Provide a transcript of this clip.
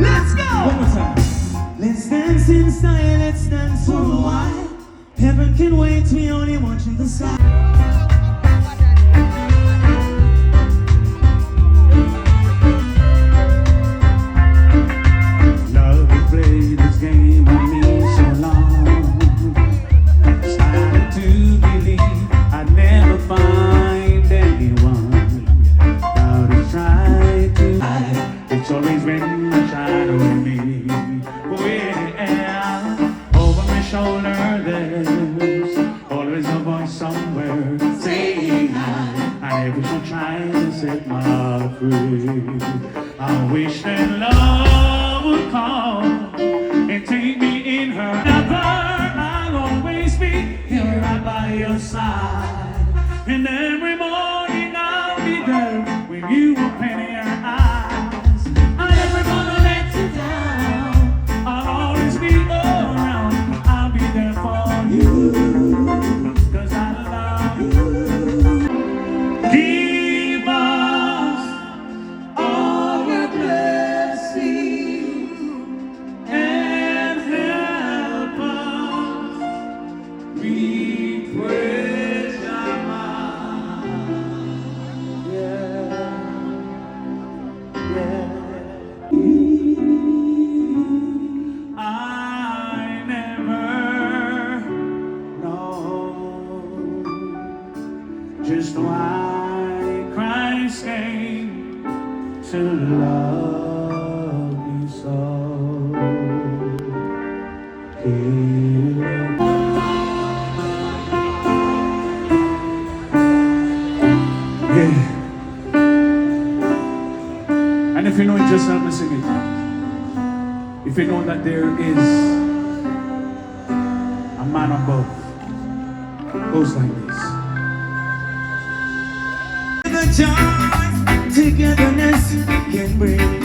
Let's go. One more time. Let's dance in style, let's dance for a while. Heaven can wait, we only watching the sky. Love played this game on me so long. Started to believe I'd never find anyone. Now to try to hide, it's always been a shadow in me. Over my shoulder there's always a voice somewhere saying I never should try to set my heart free. I wish that love would come and take me in her. Never, I'll always be here right by your side. And every morning I'll be there when you open your eyes. I never gonna let you down. I'll always be around. I'll be there for you, 'cause I love you. Give us all your blessings and help us. We praise your mind. Yeah, yeah. I never know just why Christ came to love me so. Yeah. And if you know it, just help me sing it. If you know that there is a man above, goes like this. The joy, togetherness can bring